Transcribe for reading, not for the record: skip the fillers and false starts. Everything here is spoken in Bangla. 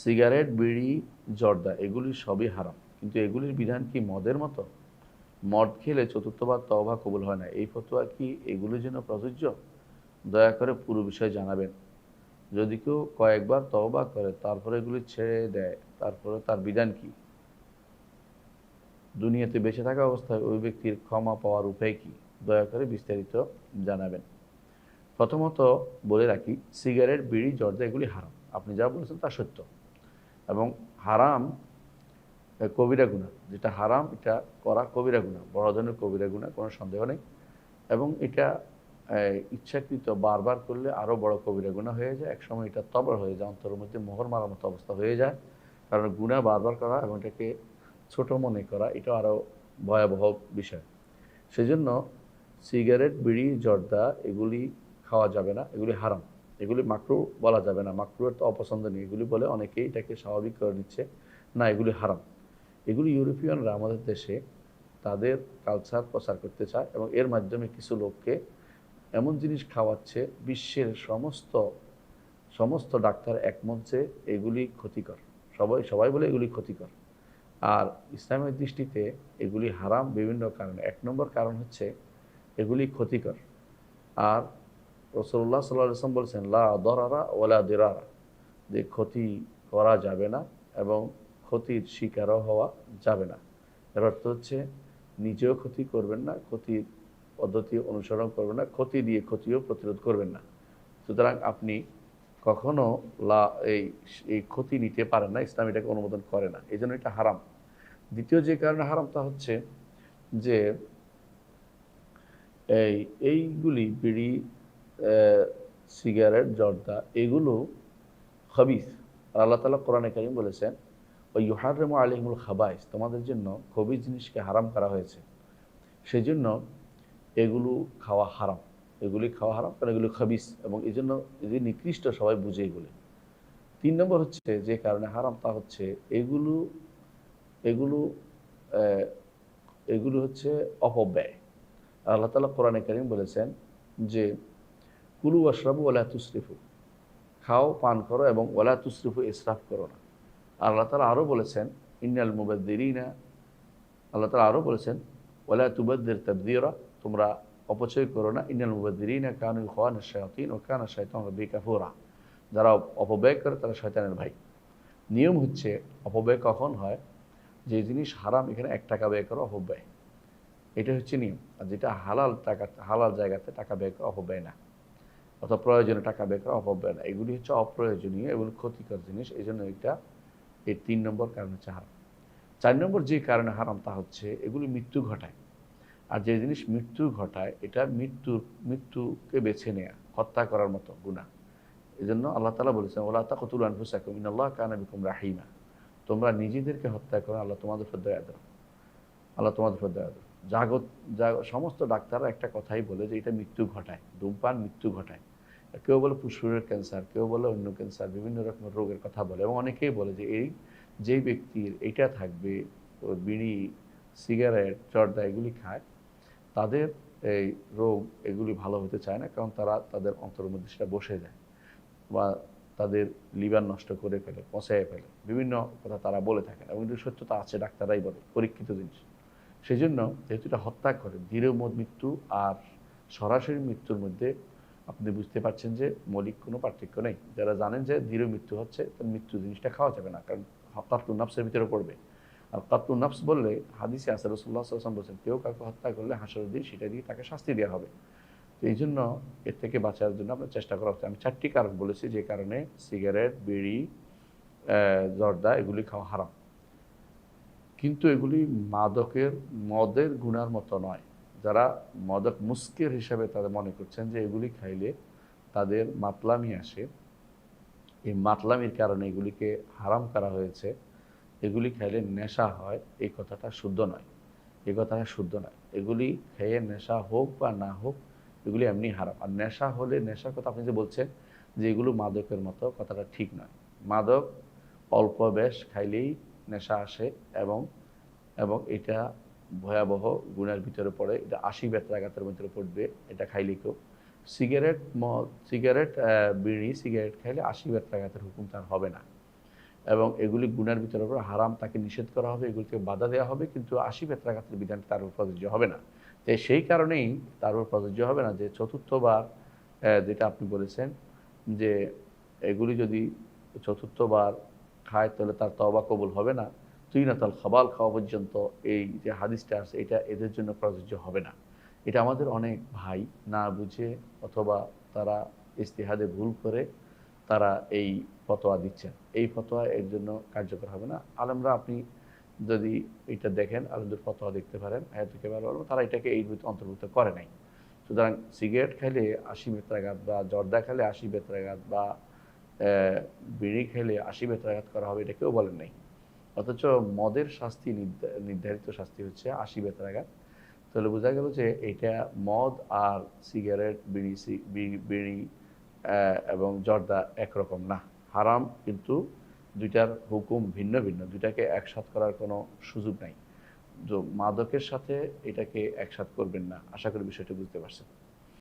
সিগারেট, বিড়ি, জর্দা এগুলি সবই হারাম, কিন্তু এগুলির বিধান কি মদের মতো? মদ খেলে চতুর্থবার তওবা কবুল হয় না, এই ফতোয়া কি এগুলির জন্য প্রযোজ্য? দয়া করে পুরো বিষয় জানাবেন। যদি কেউ কয়েকবার তওবা করে তারপরে এগুলি ছেড়ে দেয়, তারপরে তার বিধান কি? দুনিয়াতে বেঁচে থাকা অবস্থায় ওই ব্যক্তির ক্ষমা পাওয়ার উপায় কি? দয়া করে বিস্তারিত জানাবেন। প্রথমত বলে রাখি, সিগারেট, বিড়ি, জর্দা এগুলি হারাম। আপনি যা বলেছেন তা সত্য, এবং হারাম কবিরা গুনাহ। যেটা হারাম এটা করা কবিরা গুনাহ, বড় ধরনের কবিরা গুনাহ, কোনো সন্দেহ নেই। এবং এটা ইচ্ছাকৃত বারবার করলে আরও বড় কবিরা গুনাহ হয়ে যায়। একসময় এটা তবর হয়ে যায়, অন্তরের মধ্যে মোহর মারার মতো অবস্থা হয়ে যায়। কারণ গুনাহ বারবার করা এবং এটাকে ছোট মনে করা এটা আরও ভয়াবহ বিষয়। সেজন্য সিগারেট, বিড়ি, জর্দা এগুলি খাওয়া যাবে না, এগুলি হারাম। এগুলি মাকরু বলা যাবে না, মাকরুয়ের তো অপছন্দনীয় এগুলি বলে অনেকেই এটাকে স্বাভাবিক করে নিচ্ছে। না, এগুলি হারাম। এগুলি ইউরোপিয়ানরা আমাদের দেশে তাদের কালচার প্রচার করতে চায় এবং এর মাধ্যমে কিছু লোককে এমন জিনিস খাওয়াচ্ছে, বিশ্বের সমস্ত সমস্ত ডাক্তার একমত যে এগুলি ক্ষতিকর। সবাই সবাই বলে এগুলি ক্ষতিকর। আর ইসলামের দৃষ্টিতে এগুলি হারাম বিভিন্ন কারণে। এক নম্বর কারণ হচ্ছে এগুলি ক্ষতিকর। আর রাসূলুল্লাহ সাল্লাল্লাহু আলাইহি ওয়াসাল্লাম বলেছেন, লা দরারা ওয়ালা দিরারা, যে ক্ষতি করা যাবে না এবং ক্ষতির শিকারও হওয়া যাবে না। এর অর্থ হচ্ছে নিজেও ক্ষতি করবেন না, ক্ষতির পদ্ধতি অনুসরণ করবেন না, ক্ষতি দিয়ে ক্ষতিও প্রতিরোধ করবেন না। সুতরাং আপনি কখনো এই এই ক্ষতি নিতে পারেন না, ইসলাম এটাকে অনুমোদন করে না, এই জন্য এটা হারাম। দ্বিতীয় যে কারণে হারাম তা হচ্ছে যে এইগুলি বিড়ি, সিগারেট, জর্দা এগুলো খবিস। আর আল্লাহ তাআলা কোরআনে কারীম বলেছেন, ওয়া ইউহাররিমু আলাইহিমুল খাবাইস, তোমাদের জন্য খবিস জিনিসকে হারাম করা হয়েছে, সেজন্য এগুলো খাওয়া হারাম। এগুলি খাওয়া হারাম কারণ এগুলো খবিস, এবং এই জন্য এগুলি নিকৃষ্ট, সবাই বুঝে এগুলি। ৩ নম্বর হচ্ছে যে কারণে হারাম তা হচ্ছে এগুলো এগুলো এগুলো হচ্ছে অপব্যয়। আল্লাহ তাআলা কোরআনে কারীম বলেছেন যে, কুলু ওয়াশরাবু ওয়ালা তুসরিফু, খাও পান করো এবং ওয়ালা তুসরিফু, ইসরাফ করো না। আল্লাহ তাআলা আরও বলেছেন, ইন্নাল মুবাদ্দিরিনা, আল্লাহ তাআলা আরও বলেছেন, ওয়ালা তুবাদ্দির তাবদীরা, তোমরা অপচয় করো না। ইন্নাল মুবাদ্দিরিনা কানু ইখওয়ানাশ শায়াতিন ওয়া কানা শাইতানু রাব্বিকা কাফুরা, যারা অপব্যয় করে তারা শয়তানের ভাই। নিয়ম হচ্ছে অপব্যয় কখন হয়? যে জিনিস হারাম এখানে ১ টাকা ব্যয় করা অপব্যয়, এটা হচ্ছে নিয়ম। আর যেটা হালাল টাকা, হালাল জায়গাতে টাকা ব্যয় করা অপব্যয় না, অথবা প্রয়োজনে টাকা ব্যয় করা অপব্যয় না। এগুলি হচ্ছে অপ্রয়োজনীয়, এগুলো ক্ষতিকর জিনিস, এই জন্য এটা এই ৩ নম্বর কারণ হচ্ছে হারাম। ৪ নম্বর যে কারণে হারাম তা হচ্ছে এগুলি মৃত্যু ঘটায়। আর যে জিনিস মৃত্যু ঘটায় এটা মৃত্যুকে বেছে নেয়া, হত্যা করার মতো গুনাহ। এই জন্য আল্লাহ তাআলা বলেছেন, ওয়ালা তাকতুলু আনফুসাকুম ইন্নাল্লাহা কানা বিকুম রাহিমা, তোমরা নিজেদেরকে হত্যা করো, আল্লাহ তোমাদের উপর দয়া দেন, আল্লাহ তোমাদের উপর দয়া দেন। সমস্ত ডাক্তাররা একটা কথাই বলে যে এটা মৃত্যু ঘটায়, ধূমপান মৃত্যু ঘটায়। কেউ বলে ফুসফুসের ক্যান্সার, কেউ বলে অন্য ক্যান্সার, বিভিন্ন রকমের রোগের কথা বলে, এবং অনেকেই বলে যে যেই ব্যক্তির এটা থাকবে, বিড়ি, সিগারেট, জর্দা এগুলি খায়, তাদের এই রোগ এগুলি ভালো হতে চায় না, কারণ তারা তাদের অন্তরের মধ্যে সেটা বসে যায় বা তাদের লিভার নষ্ট করে ফেলে, পচায় ফেলে, বিভিন্ন কথা তারা বলে থাকেন, এবং এটির সত্যতা আছে, ডাক্তাররাই বলে, পরীক্ষিত জিনিস। সেই জন্য যেহেতু এটা হত্যা করে, দৃঢ় মৃত্যু আর সরাসরি মৃত্যুর মধ্যে আপনি বুঝতে পারছেন যে মৌলিক কোনো পার্থক্য নেই। যারা জানেন যে দৃঢ় মৃত্যু হচ্ছে, তার মৃত্যু জিনিসটা খাওয়া যাবে না, কারণ কাতলুন নাফসের ভিতরে পড়বে। আর কাতলুন নাফস বললে হাদিসে আছে, রাসূলুল্লাহ সাল্লাল্লাহু আলাইহি ওয়াসাল্লাম বলেছেন, কেউ কাউকে হত্যা করলে হাসরের দিন সেটা দিয়ে তাকে শাস্তি দেওয়া হবে। তো এই জন্য এর থেকে বাঁচার জন্য আপনার চেষ্টা করা হচ্ছে। আমি 4টি কারণ বলেছি যে কারণে সিগারেট, বিড়ি, জর্দা এগুলি খাওয়া হারাম, কিন্তু এগুলি মদের গুনার মতো নয়। যারা মদক মুস্কির হিসাবে তাদের মনে করছেন যে এগুলি খাইলে তাদের মাতলামি আসে, এই মাতলামির কারণে এগুলিকে হারাম করা হয়েছে, এগুলি খাইলে নেশা হয়, এই কথাটা শুদ্ধ নয়। এই কথাটা শুদ্ধ নয়। এগুলি খেয়ে নেশা হোক বা না হোক, এগুলি এমনি হারাম। আর নেশা হলে, নেশার কথা আপনি যে বলছেন যে এগুলো মাদকের মতো, কথাটা ঠিক নয়। মাদক অল্প বেশ খাইলেই নেশা আসে, এবং এবং এটা ভয়াবহ গুণের ভিতরে পড়ে, এটা ৮০ বেত্রাঘাতের ভিতরে পড়বে এটা খাইলে কেউ। সিগারেট, বিড়ি, সিগারেট খাইলে ৮০ বেত্রাঘাতের হুকুম তার হবে না। এবং এগুলি গুনার ভিতরে করে হারাম, তাকে নিষেধ করা হবে, এগুলিকে বাধা দেওয়া হবে, কিন্তু 80 বেত্রাঘাতের বিধান তার উপর প্রযোজ্য হবে না। তো সেই কারণেই তার উপর প্রযোজ্য হবে না যে চতুর্থবার, যেটা আপনি বলেছেন যে এগুলি যদি চতুর্থবার খায় তাহলে তার তওবা কবুল হবে না, তুই না তাল খাবাল খাওয়া পর্যন্ত এই যে হাদিসটা আছে এটা এদের জন্য প্রযোজ্য হবে না। এটা আমাদের অনেক ভাই না বুঝে অথবা তারা ইজতিহাদে ভুল করে তারা এই ফতোয়া দিচ্ছেন। এই ফতোয়া এর জন্য কার্যকর হবে না। আলেমরা, আপনি যদি এটা দেখেন আলেমদের ফতোয়া দেখতে পারেন, আয়াতুল কেবাল তারা এটাকে এই ভিতরে অন্তর্ভুক্ত করে নাই। সুতরাং সিগারেট খেলে 80 বেত্রাঘাত বা জর্দা খেলে 80 বেত্রাঘাত বা বিড়ি খেলে 80 বেত্রাঘাত করা হবে, এটা কেউ বলেন নাই। অথচ মদের শাস্তি নির্ধারিত শাস্তি হচ্ছে 80 বেত্রাঘাত। তাহলে বোঝা গেল যে এটা মদ আর সিগারেট, বিড়ি এবং জর্দা একরকম না, হারাম, কিন্তু দুইটার হুকুম ভিন্ন ভিন্ন, দুইটাকে একসাথ করার কোনো সুযোগ নাই। তো মাদকের সাথে এটাকে একসাথ করবেন না। আশা করি বিষয়টা বুঝতে পারছেন।